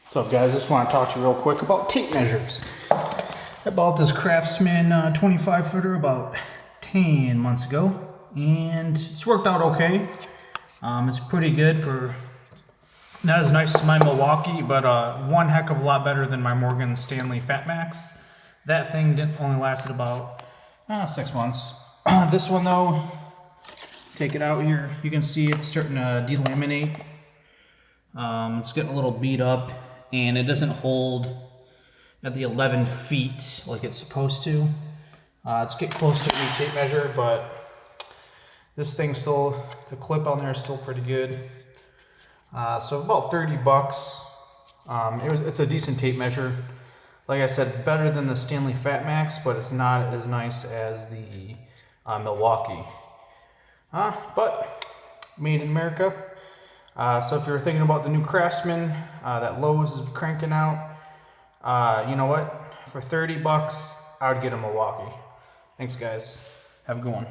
What's up, guys? Just want to talk to you real quick about tape measures. I bought this Craftsman 25 footer about 10 months ago, and it's worked out okay. It's pretty good for, not as nice as my Milwaukee, but one heck of a lot better than my Morgan Stanley Fat Max. That thing only lasted about 6 months. This one though, take it out here, you can see it's starting to delaminate. It's getting a little beat up, and it doesn't hold at the 11 feet like it's supposed to. It's getting close to a new tape measure, but this thing still, the clip on there is still pretty good. So about 30 bucks. It's a decent tape measure. Like I said, better than the Stanley Fat Max, but it's not as nice as the Milwaukee. But made in America. So if you're thinking about the new Craftsman that Lowe's is cranking out, you know what? For 30 bucks, I would get a Milwaukee. Thanks, guys. Have a good one.